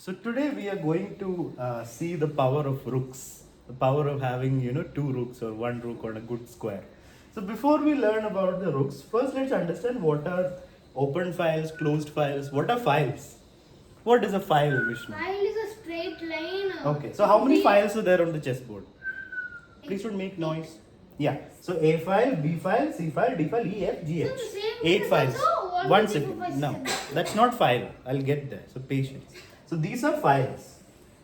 So today we are going to see the power of rooks, the power of having two rooks or one rook on a good square. So before we learn about the rooks, first let's understand what are open files, closed files. What are files? What is a file, Vishnu? File is a straight line. Okay, so how many files are there on the chessboard? Please don't make noise. Yeah, so A file, B file, C file, D file, E, F, G, H. So the same 8 is files. also 1 1, 2, 3, 4, second. 5, No, 6, 7. that's not file. I'll get there. So patience. So these are files.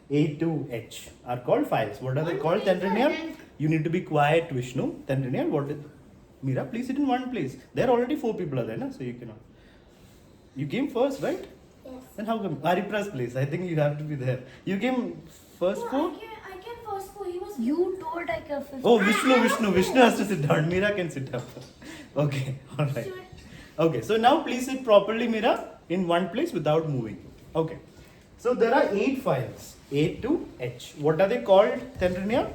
A to H are called files. What are they called, Tendrinial? You need to be quiet, Vishnu. Tendrinial, what is... Mira, please sit in one place. There are already 4 people are there, na? So you cannot. You came first, right? Yes. Then how come? Aripra's place. I think you have to be there. You came first No, four? I can first four. He was. You told like a 50. Oh, Vishnu has to sit down. Mira can sit up. Okay, alright. Okay, so now please sit properly, Mira, in one place without moving. Okay. So there are 8 files, A to H. What are they called, Tendrinia?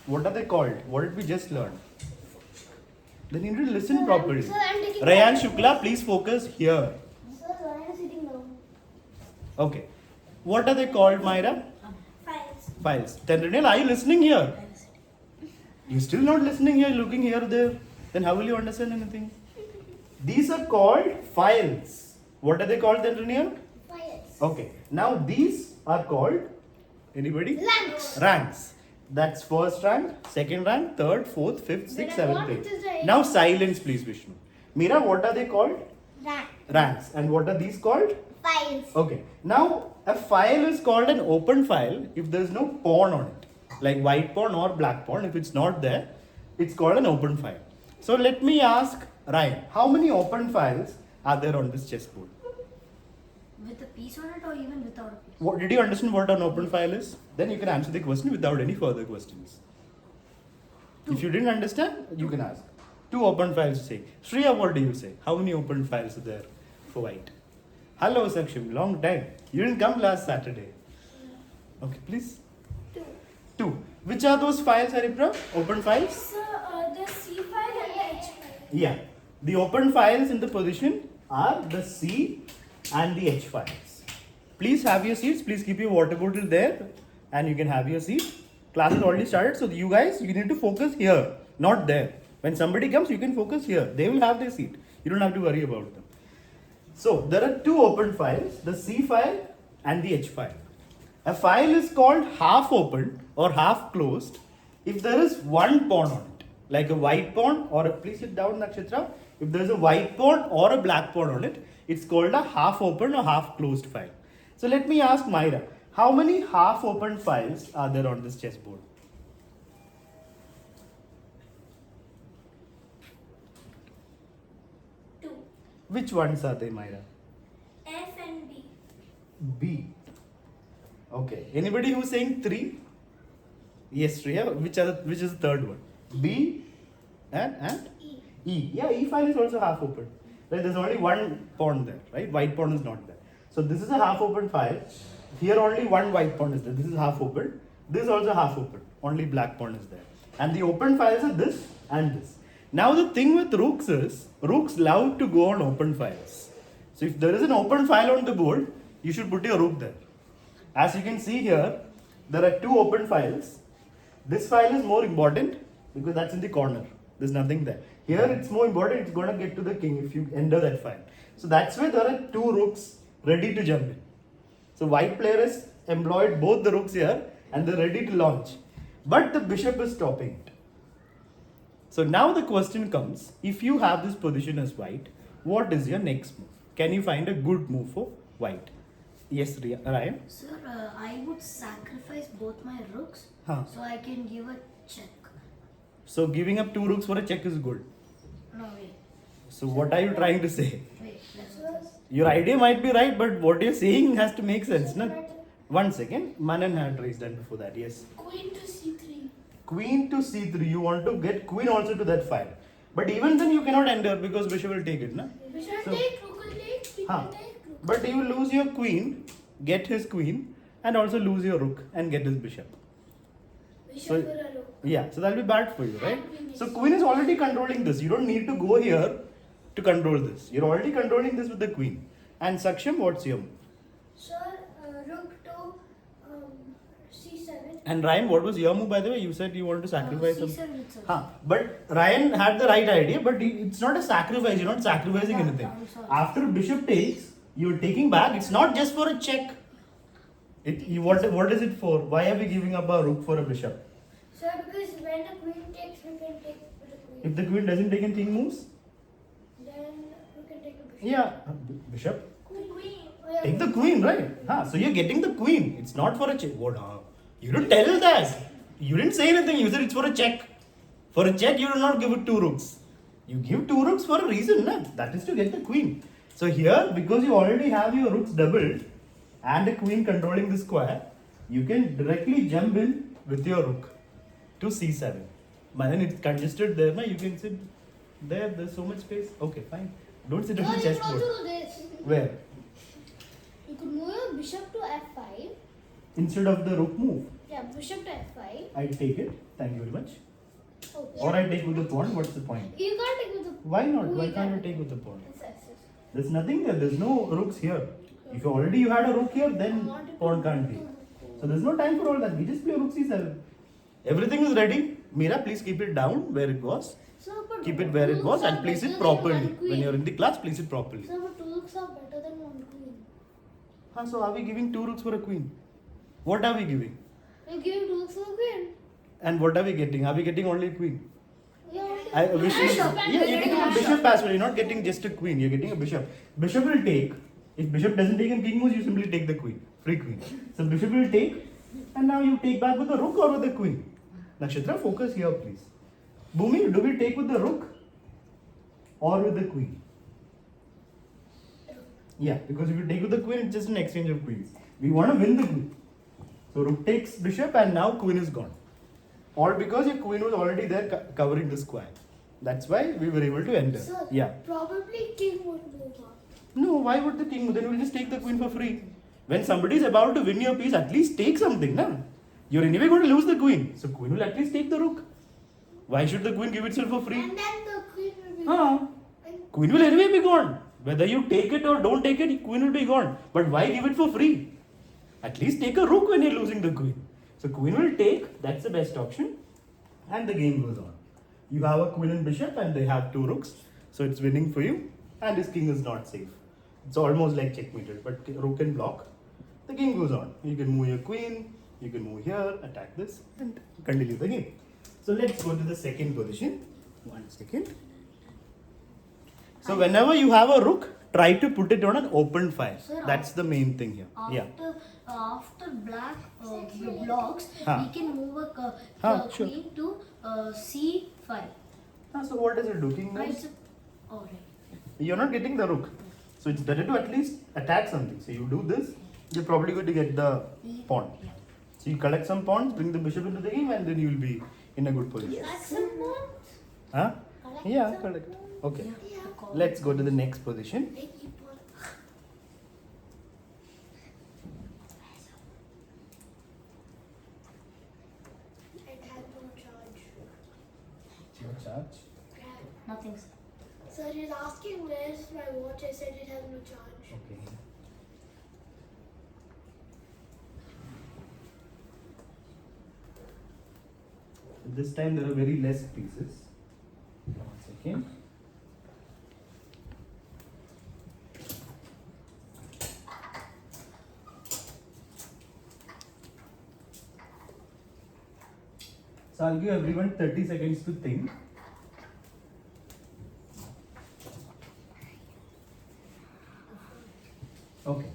What are they called? What did we just learn? Then you need to listen properly. Sir, I'm taking Rayan Shukla, please focus here. Sir, I am sitting down. Okay. What are they called, Myra? Files. Files. Tendrinil, are you listening here? You're still not listening here, looking here, there. Then how will you understand anything? These are called files. What are they called, Tendrinil? Files. Okay. Now these are called, anybody? Ranks. Ranks. That's first rank, second rank, third, fourth, fifth, sixth, Then I seventh, want it to eighth. say- Now silence, please, Vishnu. Mira, what are they called? Rank. Ranks. And what are these called? Files. Okay. Now, a file is called an open file if there is no pawn on it. Like white pawn or black pawn. If it's not there, it's called an open file. So let me ask Ryan, how many open files are there on this chessboard? With a piece on it or even without a piece? What, did you understand what an open file is? Then you can answer the question without any further questions. If you didn't understand, you can ask. 2 open files say. Shreya, what do you say? How many open files are there for white? Hello, Sakshim. Long time. You didn't come last Saturday. Okay, please. 2. 2. Which are those files, Haripra? Open files? Sir, the C file and the H file. Yeah. The open files in the position are the C and the H files. Please have your seats. Please keep your water bottle there and you can have your seat. Class has already started. So you guys, you need to focus here, not there. When somebody comes, you can focus here. They will have their seat. You don't have to worry about them. So there are 2 open files, the C file and the H file. A file is called half open or half closed if there is one pawn on it, like a white pawn or a, please sit down, Nakshatra. If there is a white pawn or a black pawn on it, it's called a half open or half closed file. So let me ask Myra, how many half open files are there on this chessboard? Two. Which ones are they, Myra? F and B. B. Okay. Anybody who's saying 3? Yes, Shreya. Which is the third one? B and E. E. Yeah, E file is also half open. Right? There's only one pawn there, right? White pawn is not there. So this is a half open file. Here only one white pawn is there. This is half open. This is also half open. Only black pawn is there. And the open files are this and this. Now the thing with rooks is, rooks love to go on open files. So if there is an open file on the board, you should put your rook there. As you can see here, there are 2 open files. This file is more important because that's in the corner. There's nothing there. Here it's more important, it's going to get to the king if you enter that file. So that's why there are 2 rooks ready to jump in. So white player has employed both the rooks here and they're ready to launch. But the bishop is stopping it. So now the question comes, if you have this position as white, what is your next move? Can you find a good move for white? Yes, Ryan? Sir, I would sacrifice both my rooks Huh. so I can give a check. So giving up 2 rooks for a check is good. No, wait. So what are you trying to say? Wait, let's do this. Your idea might be right, but what you're saying has to make sense. No? 1 second. Manan had raised hand before that. Yes. Queen to C3. Queen to C3. You want to get queen also to that file. But even then you cannot enter because bishop will take it. No? We should So- take rook will take. We Huh. can take rook. But you will lose your queen, get his queen, and also lose your rook and get his bishop. We should So- put a rook. Yeah, so that will be bad for you, right? And we miss. So queen is already controlling this. You don't need to go here to control this. You're already controlling this with the queen. And Saksham, what's your move? And Ryan, what was your move by the way? You said you wanted to sacrifice some. Caesar with Caesar. Huh. But Ryan had the right idea, but it's not a sacrifice. You're not sacrificing Yeah, anything. I'm sorry. After bishop takes, you're taking back. It's not just for a check. What is it for? Why are we giving up our rook for a bishop? Sir, because when the queen takes, we can take with the queen. If the queen doesn't take and king moves, Then we can take a bishop. yeah, bishop. Queen. Oh, yeah. Take the queen, right? So you're getting the queen. It's not for a check. What? You didn't tell that. You didn't say anything. You said it's for a check. For a check, you do not give it 2 rooks. You give 2 rooks for a reason, na? That is to get the queen. So here, because you already have your rooks doubled and a queen controlling the square, you can directly jump in with your rook to c7. But then it's congested there, na? You can sit there. There's so much space. Okay, fine. Don't sit on No, the you can chessboard. also do this. Where? You could move your bishop to f5. Instead of the rook move, Yeah, bishop to f5. I take it. Thank you very much. Oh, Or I take with the pawn. What's the point? You can't take with the. Why not? Oh, Why you can't I can. take with the pawn? Yes. There's nothing there. There's no rooks here. If you had a rook here, then pawn can't take. So there's no time for all that. We just play rook c7. Everything is ready. Mira, please keep it down where it was. So, but Keep it where it was and place it properly. When When you're in the class, place it properly. So, but 2 rooks are better than 1 queen. So are we giving 2 rooks for a queen? What are we giving? You give 2 rooks for a queen. And what are we getting? Are we getting only a queen? Yeah. I wish you. Bishop. Yeah, you're getting a bishop as well. You're not getting just a queen. You're getting a bishop. Bishop will take. If bishop doesn't take and king moves, you simply take the queen. Free queen. So bishop will take, and now you take back with the rook or with the queen. Nakshatra, focus here, please. Bhumi, do we take with the rook or with the queen? Yeah, because if you take with the queen, it's just an exchange of queens. We want to win the queen. So rook takes bishop, and now queen is gone. All because your queen was already there covering the square. That's why we were able to enter. Sir, Yeah. probably king would move on. No, why would the king move? Then we'll just take the queen for free. When somebody is about to win your piece, at least take something, na? You're anyway going to lose the queen. So queen will at least take the rook. Why should the queen give itself for free? And then the queen will be Huh? and Queen will anyway be gone. Whether you take it or don't take it, queen will be gone. But why give it for free? At least take a rook when you're losing the queen. So queen will take, that's the best option. And the game goes on. You have a queen and bishop and they have 2 rooks. So it's winning for you. And his king is not safe. It's almost like checkmated, but rook can block. The game goes on. You can move your queen, you can move here, attack this, and continue the game. So let's go to the second position. 1 second. So whenever you have a rook, try to put it on an open fire. Sir, That's the main thing here. Yeah. After black blocks, Huh. we can move a Sure. queen to c5. So what is it do? King Right. moves? Alright. You're not getting the rook. So it's better to at least attack something. So you do this, you're probably going to get the pawn. Yeah. So you collect some pawns, bring the bishop into the game, and then you will be in a good position. collect some points. Huh? Collect Yeah, some correct. points. Okay. Yeah. Let's go to the next position. I keep on. It has no charge. Your charge. Yeah. Nothing, sir. Sir, he's asking where's my watch. I said it has no charge. Okay. This time there are very less pieces. 1 second. So I'll give everyone 30 seconds to think. Okay.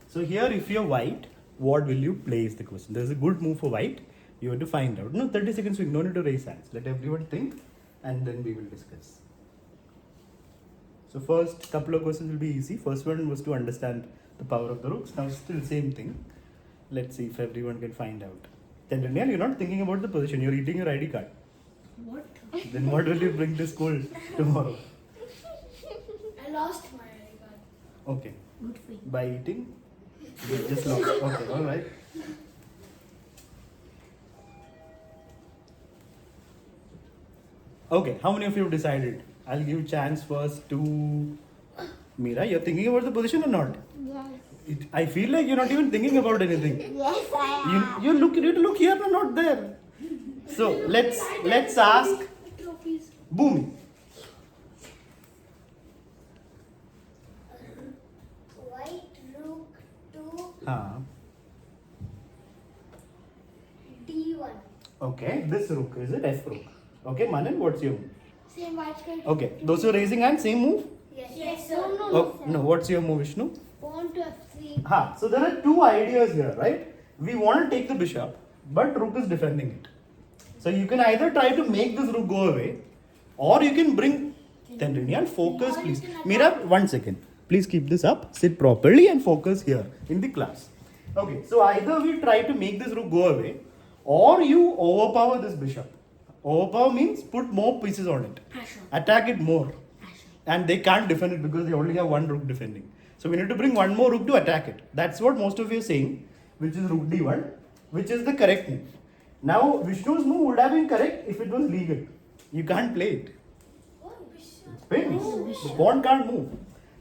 So here if you're white, what will you play is the question. There's a good move for white. You have to find out. No, 30 seconds, we no need to raise hands. Let everyone think and then we will discuss. So first couple of questions will be easy. First one was to understand the power of the rooks. Now still same thing. Let's see if everyone can find out. Then Daniel, you're not thinking about the position. You're eating your ID card. What? Then what will you bring to school tomorrow? I lost my ID card. Okay. Good for you. By eating? You just lost. Okay, alright. Okay, how many of you have decided? I'll give chance first to Meera. You're thinking about the position or not? Yes. I feel like you're not even thinking about anything. Yes, I am. You look here, but not there. So let's ask Trophies. Bhumi. White rook to Huh. D1. Okay, this rook is it F rook. Okay, Manan, what's your move? Same white square. Okay, those who are raising hand, same move. Yes. Oh, no, what's your move, Vishnu? Pawn to F3. Ha, so there are two ideas here, right? We want to take the bishop, but rook is defending it. So you can either try to make this rook go away, or you can bring. Then Rinial, focus, please. Mira, 1 second. Please keep this up. Sit properly and focus here in the class. Okay, so either we try to make this rook go away, or you overpower this bishop. Overpower means put more pieces on it. Pressure. Attack it more. Pressure. And they can't defend it because they only have one rook defending. So we need to bring one more rook to attack it. That's what most of you are saying, which is rook d1, which is the correct move. Now Vishnu's move would have been correct if it was legal. You can't play it. It's pins. The pawn can't move.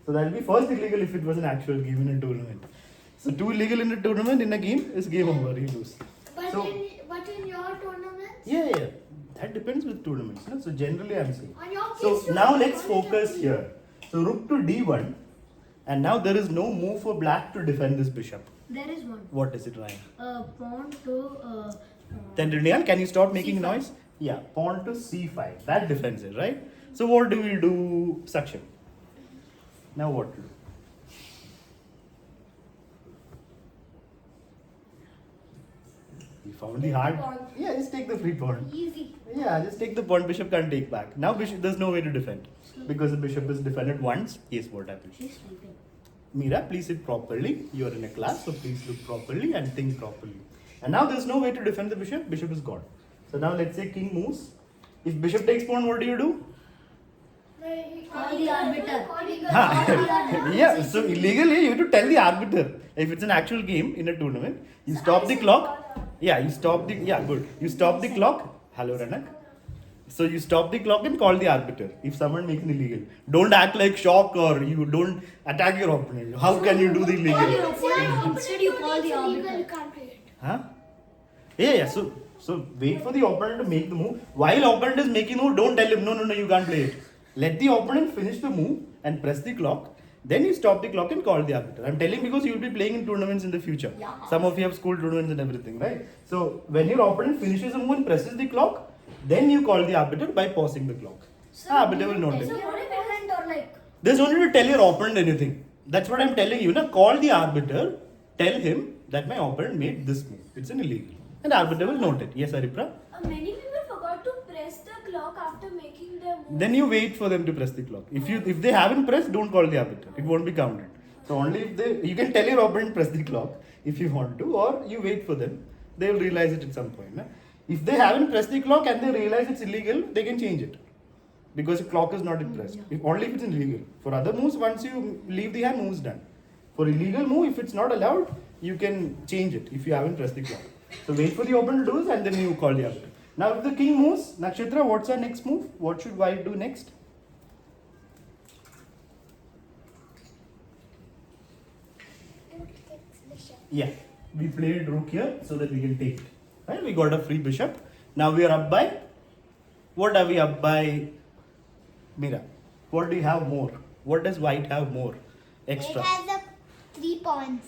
So that will be first illegal if it was an actual game in a tournament. So two illegal in a tournament in a game is game over. You lose. But, So- but in your tournaments? Yeah. That depends with tournaments. No? So generally I'm saying. On your So case, you now have let's pawn focus to here. So rook to d1, and now there is no move for black to defend this bishop. There is one. What is it, Ryan? Pawn to. Then Rinial, can you stop making C5. noise? Yeah, pawn to c5. That defends it, right? So what do we do, Saksham? Now what to do? We found the hard. pawn. Yeah, just take the free pawn. Easy. Yeah, just take the pawn. Bishop can't take back. Now bishop, there's no way to defend because the bishop is defended once. Yes, what happens? She's sleeping. Mira, please sit properly. You are in a class, so please look properly and think properly. And now there's no way to defend the bishop. Bishop is gone. So now let's say king moves. If bishop takes pawn, what do you do? Call the arbiter. Yeah, so illegally you have to tell the arbiter. If it's an actual game in a tournament, you stop the clock. Yeah, you stop the. Yeah, good. You stop the clock. Hello, Ranak. So you stop the clock and call the arbiter if someone makes an illegal. Don't act like shock or you don't attack your opponent. How can you do the illegal? Instead, you call the arbiter. You can't play it. Huh? Yeah. So wait for the opponent to make the move. While opponent is making the move, don't tell him no, you can't play it. Let the opponent finish the move and press the clock. Then you stop the clock and call the arbiter. I'm telling because you will be playing in tournaments in the future. Yeah. Some of you have school tournaments and everything, right? So when your opponent finishes the move and presses the clock, then you call the arbiter by pausing the clock. Arbiter will note it. So what if it went or like? There's no need to tell your opponent anything. That's what I'm telling you. Now call the arbiter, tell him that my opponent made this move. It's an illegal. And arbiter will note it. Yes, Aripra? Many people forgot to press the clock after making their move. Then you wait for them to press the clock. If they haven't pressed, don't call the arbiter. It won't be counted. So only if you can tell your opponent press the clock if you want to, or you wait for them. They will realize it at some point. Na? If they haven't pressed the clock and they realize it's illegal, they can change it. Because the clock is not pressed. Only if it's illegal. For other moves, once you leave the hand, move's done. For illegal move, if it's not allowed, you can change it if you haven't pressed the clock. So wait for the opponent to do this and then you call the arbiter. Now if the king moves, Nakshatra, what's our next move? What should white do next? Yeah, we played rook here so that we can take it. Right? We got a free bishop. Now we are up by. What are we up by? Mira, what do you have more? What does white have more? Extra. It has 3 pawns.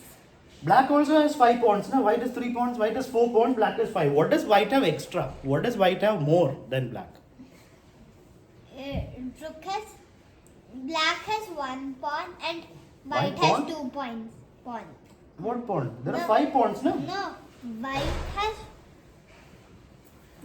Black also has 5 pawns. Now white has 3 pawns, white has 4 pawns, black has 5. What does white have extra? What does white have more than black? Rook has, black has 1 pawn and white pawn? has 2 pawns. What pawn? There are No. 5 pawns, no? No, white has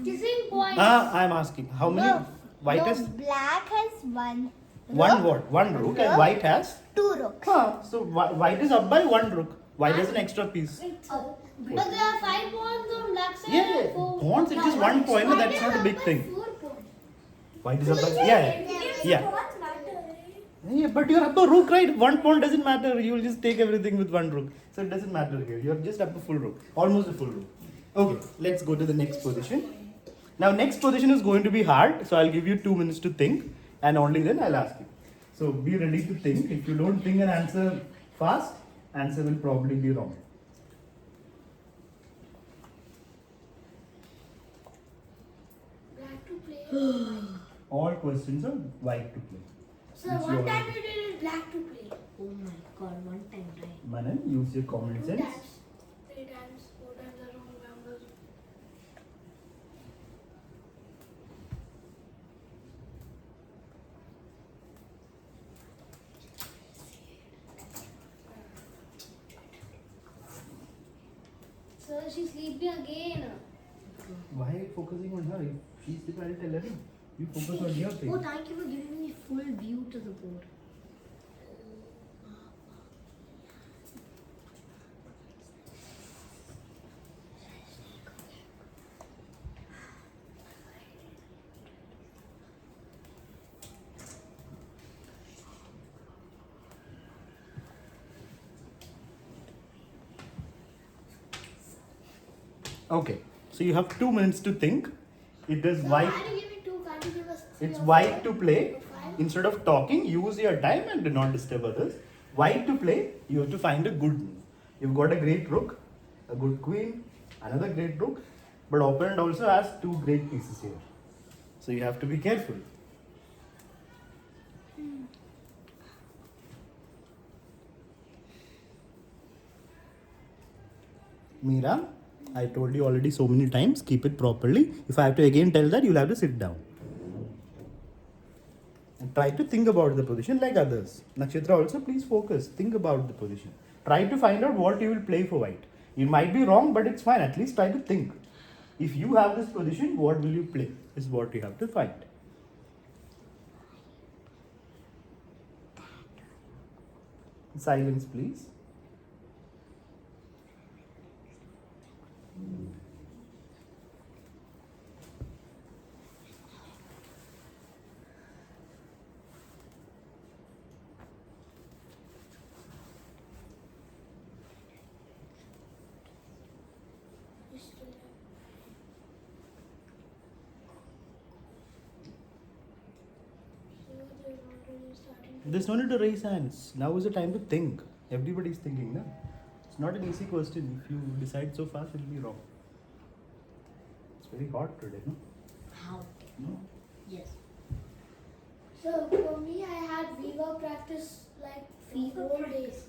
Kissing point. I'm asking. How many? no, White no, has black has 1 one what? One rook and Rook. white has? 2 rooks. So white is up by 1 rook. White has an extra piece. But there are 5 pawns on black side. Yeah, and 4 pawns it's just 1 point. No, that's not a big thing. 4 pawns. White is up by yeah. Pawns matter, right? Yeah, but you're up a rook, right? 1 pawn doesn't matter. You will just take everything with 1 rook. So it doesn't matter here. You're just up a full rook. Almost a full rook. Okay, let's go to the next position. Now next position is going to be hard. So I'll give you 2 minutes to think and only then I'll ask you. So be ready to think. If you don't think and answer fast, answer will probably be wrong. Black to play. All questions are white to play. So Which you one time already- you did it black to play. Oh my god, one time, right? Manan, use your common 2 sense. times. 3 times. 4 times. I don't remember. Sir, she's sleeping again. Why are you focusing on her? She's the parent 11. You focus on your thing. Oh, thank you for giving me full view to the board. Okay, so you have 2 minutes to think. It is So white. why do you give me 2? Can't you give us 3 It's or white 4? to play. Or 5? Instead of talking, use your time and do not disturb others. White to play, you have to find a good move. You've got a great rook, a good queen, another great rook, but opponent also has 2 great pieces here. So you have to be careful. Meera, I told you already so many times, keep it properly. If I have to again tell that, you'll have to sit down. And try to think about the position like others. Nakshatra also, please focus. Think about the position. Try to find out what you will play for white. You might be wrong, but it's fine. At least try to think. If you have this position, what will you play? Is what you have to find. Silence, please. You still have- So they're already starting to- There's no need to raise hands. Now is the time to think. Everybody's thinking, no? It's not an easy question. If you decide so fast, it'll be wrong. It's very hot today, no? How? No? Yes. So for me, I had Viva practice like Viva for 4 days.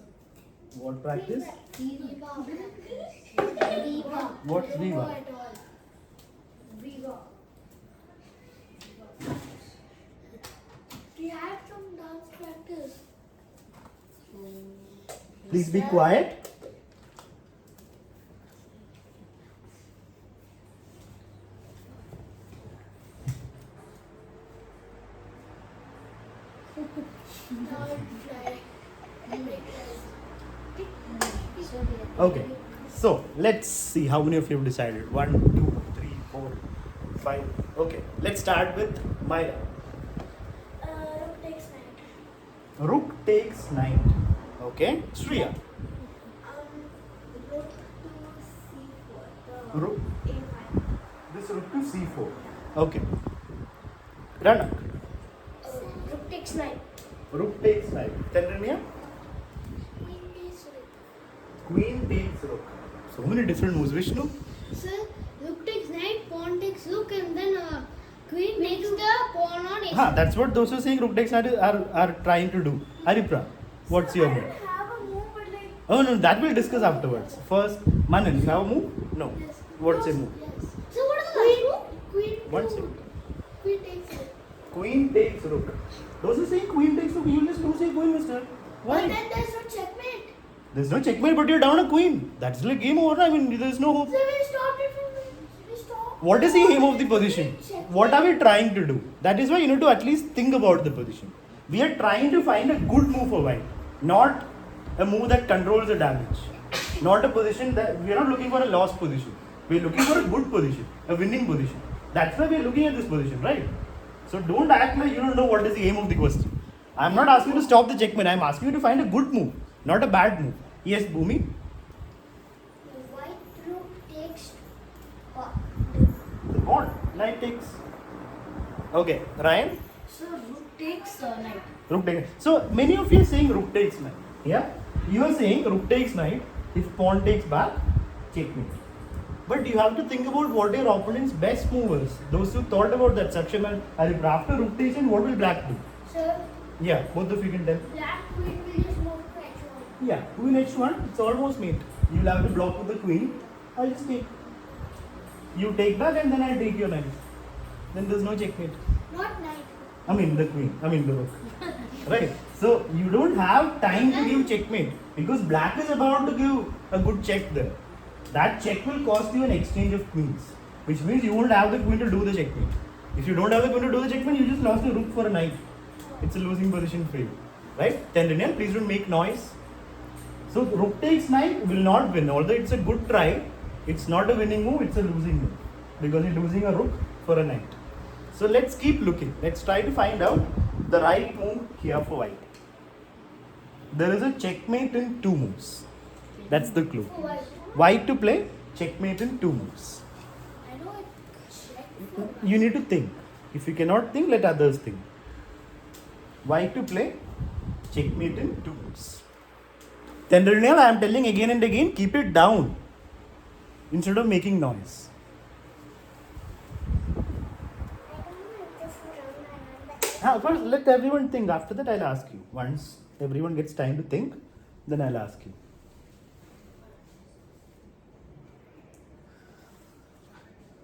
What practice? Viva. What's I don't Viva? know at all. Viva. We had some dance practice. Please be quiet. Now it's like Okay. So let's see how many of you have decided. 1, 2, 3, 4, 5. Okay. Let's start with Myra. Rook takes knight. Rook takes knight. Okay. Shriya. Rook to c4. Rook. A5. This rook to c4. Okay. Rana. Rook takes knight. Rook takes knight. Tendrania. Queen takes rook. Queen takes rook. So many different moves. Vishnu. Sir, rook takes knight, pawn takes rook, and then queen makes the pawn on a6. That's what those who are saying rook takes knight are trying to do. Haripra, what's your I move? don't have a move, but like Oh no, that we'll discuss afterwards. First, Manan, you have a move? No. Yes. What's your move? Yes. So what is the last move? Queen. One to- second. Queen takes rook. Queen takes rook. Those who are saying queen takes rook, you just don't say queen, mister. But Why? then there's no checkmate. There's no checkmate, but you're down a queen. That's like game over. I mean, there's no hope. So we stopped it from we stopped. What is the aim of the position? What are we trying to do? That is why you need to at least think about the position. We are trying to find a good move for white, not a move that controls the damage. Not a position that we are not looking for a lost position. We are looking for a good position, a winning position. That's why we are looking at this position, right? So don't act like you don't know what is the aim of the question. I'm not asking you to stop the checkmate. I'm asking you to find a good move, not a bad move. Yes, Bhumi. White rook takes The pawn. Knight takes. Okay, Ryan. So rook takes knight. Rook takes. So many of you are saying rook takes knight. Yeah. You are saying rook takes knight. If pawn takes back, checkmate. But you have to think about what your opponent's best movers. Those who thought about that, Sakshaman, after rook takes in, what will black do? Sir, Yeah, both of you can tell. black queen will just move to h1. Yeah, queen h1, it's almost mate. You'll have to block with the queen. I'll just take. You take back and then I'll take your knight. Then there's no checkmate. Not knight. I mean the queen, I mean the rook. Right? So you don't have time to give checkmate because black is about to give a good check there. That check will cost you an exchange of queens, which means you won't have the queen to do the checkmate. If you don't have the queen to do the checkmate, you just lost the rook for a knight. It's a losing position for you. Right? Tendinian, please don't make noise. So rook takes knight will not win. Although it's a good try, it's not a winning move, it's a losing move. Because you're losing a rook for a knight. So let's keep looking. Let's try to find out the right move here for white. There is a checkmate in 2 moves. That's the clue. For white. White to play, checkmate in 2 moves. I know it. Check for white. You need to think. If you cannot think, let others think. White to play, checkmate in 2 moves. Then Rinal, I am telling again and again, keep it down instead of making noise. First, let everyone think. After that, I'll ask you. Once everyone gets time to think, then I'll ask you.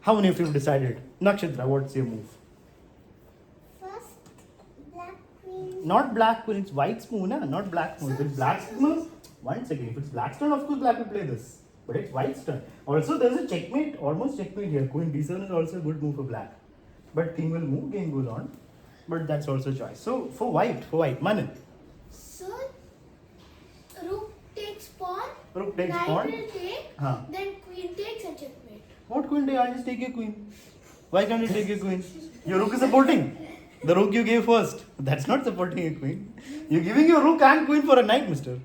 How many of you have decided? Nakshatra, what's your move? First, black queen. Not black queen, it's white's move, na? Not black move. If it's black's move, once again, if it's black's turn, of course black will play this. But it's white's turn. Also, there's a checkmate, almost checkmate here. Queen d7 is also a good move for black. But king will move, game goes on. But that's also a choice. So, for white, Manan. So, rook takes pawn. Rook takes knight pawn. will take. Huh. Then queen takes and checkmate. What queen do you? I'll just take your queen. Why can't you take your queen? Your rook is supporting. The rook you gave first. That's not supporting a queen. You're giving your rook and queen for a knight, mister.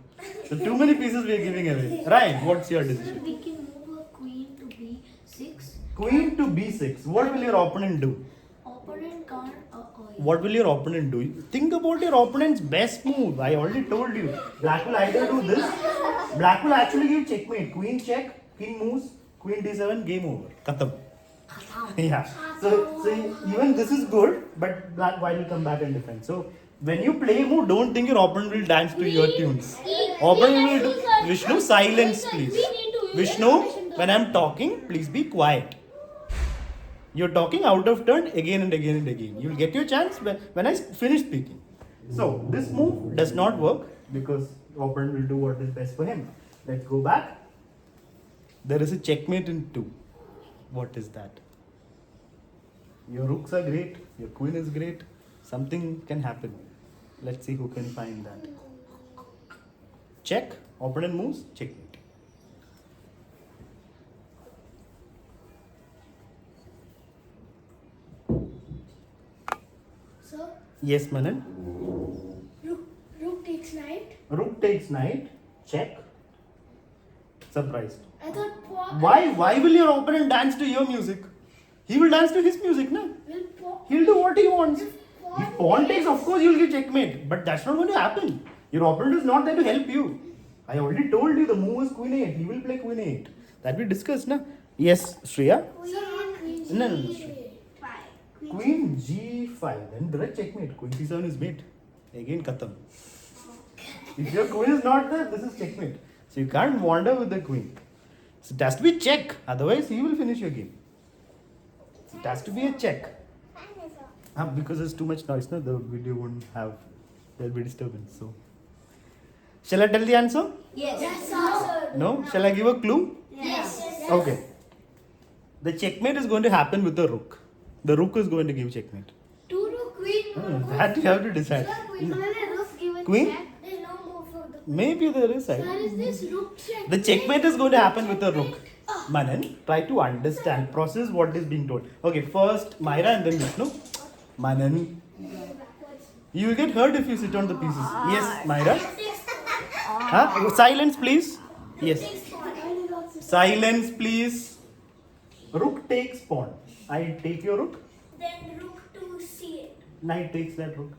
So too many pieces we are giving away. Ryan, what's your Sir, decision? we can move a queen to b6. Queen to b6. What will your opponent do? Opponent can't. What will your opponent do? Think about your opponent's best move. I already told you. Black will either do this. Black will actually give checkmate. Queen check, king moves, queen d7, game over. Khatam. Yeah. So even this is good, but black white will come back and defend. So when you play a move, don't think your opponent will dance to your tunes. Opponent will do. Vishnu, silence please. Vishnu, when I'm talking, please be quiet. You're talking out of turn again and again and again. You'll get your chance when I finish speaking. So this move does not work because opponent will do what is best for him. Let's go back. There is a checkmate in 2. What is that? Your rooks are great. Your queen is great. Something can happen. Let's see who can find that. Check. Opponent moves. Checkmate. So, Yes, Manan. rook takes knight. Rook takes knight. Check. Surprised. I thought pawn. Why will your opponent dance to your music? He will dance to his music, no? Will pawn. He'll do what he wants. Pawn If pawn takes, of course you'll get checkmate. But that's not going to happen. Your opponent is not there to help you. I already told you the move is queen a8. He will play queen a8. That we discussed, na? Yes, Shreya? Queen No. g5. Queen g5. Then direct checkmate. Queen c7 is mate. Again, khatam. If your queen is not there, this is checkmate. So you can't wander with the queen. So it has to be check. Otherwise, he will finish your game. It has to be a check. Because there's too much noise, no? The video won't have. There'll be disturbance. So, shall I tell the answer? Yes. Yes, sir. No? Shall I give a clue? Yes. Okay. The checkmate is going to happen with the rook. The rook is going to give checkmate. Two to queen. That you have to decide. Sir, queen. Rook given Queen? check. There's no move for the. Maybe there is. Sir, is this rook check? The checkmate is going to happen with the rook. Manan, try to understand, process what is being told. Okay, first Myra and then Vishnu. Manan, you will get hurt if you sit on the pieces. Yes, Myra. Huh? Silence, please. Yes. Silence, please. Rook takes pawn. I take your rook. Then rook to c8. Knight takes that rook.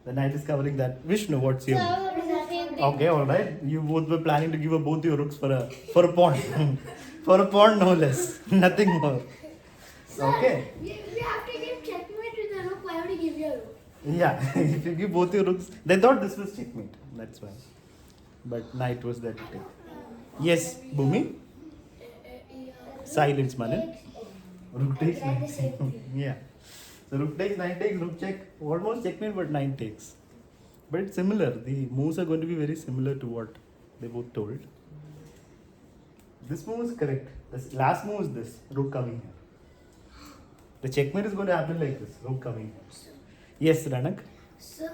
The knight is covering that. Vishnu, what's your? So, Okay, all right. You both were planning to give up both your rooks for a pawn. For a pawn, no less. Nothing more. Okay. We have to give checkmate with the rook. Why would you give your rook? Yeah, if you give both your rooks, they thought this was checkmate. That's why. But knight was there to take. Yes, Bhumi. Silence, Manan. Rook takes Try the knight. same thing. Yeah. So rook takes, knight takes, rook check. Almost checkmate, but knight takes. But it's similar. The moves are going to be very similar to what they both told. This move is correct. The last move is this, rook coming here. The checkmate is going to happen like this, rook coming here. Yes, Ranak. So,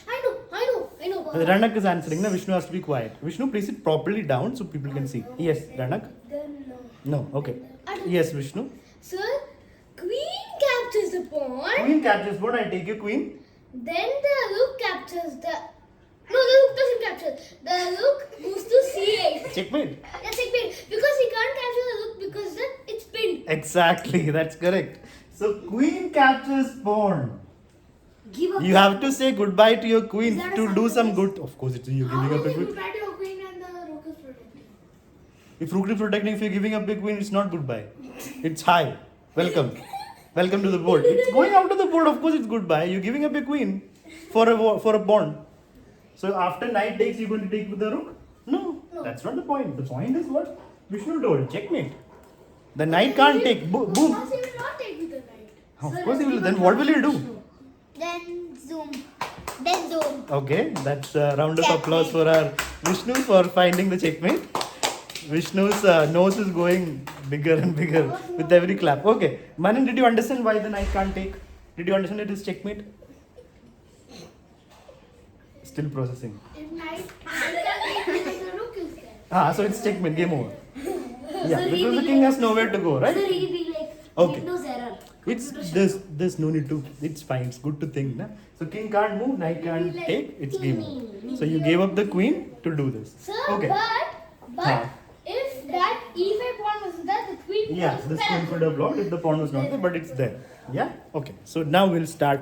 I know. Ranak is answering. Now Vishnu has to be quiet. Vishnu, please sit properly down so people can see. Yes, Ranak. Then no. No, okay. Yes, Vishnu. Sir, queen captures the pawn. Queen captures pawn. I take your queen. Then the rook captures the. No, the rook doesn't capture. The rook moves to c8. Checkmate. Yes, checkmate. Because he can't capture the rook because then it's pinned. Exactly, that's correct. So queen captures pawn. Give up. You have to say goodbye to your queen Is that a to do some sacrifice? good. Of course, it's you How giving up a will you queen. try to your queen and the rook is protecting? If rook is protecting, if you're giving up a queen, it's not goodbye. It's hi. Welcome. Welcome to the board. It's going out to the board. Of course, it's goodbye. You're giving up a queen for a pawn. So after knight takes, you're going to take with the rook? No, that's not the point. The point is what Vishnu told. Checkmate. The knight can't take. Boom. Of course, he will not take with the knight. Of course he will. Then what will you do? Then zoom. Then zoom. Okay, that's a round of applause for our Vishnu for finding the checkmate. Vishnu's nose is going bigger and bigger with every clap. Okay, Manan, did you understand why the knight can't take? Did you understand it is checkmate? Still processing. If knight can't take because the rook is there. So it's checkmate, game over. Yeah, So he because the will king has nowhere to go, So right? he will be like, Okay. Windows error. It's there's no need to. It's fine. It's good to think, na? So king can't move, knight can't take. It's game over. So you gave up the queen to do this. Sir, Okay. but Huh. if that e5 pawn was there, the queen Yeah, was this there. queen could have blocked if the pawn was not there, but it's there. Yeah? Okay. So now we'll start.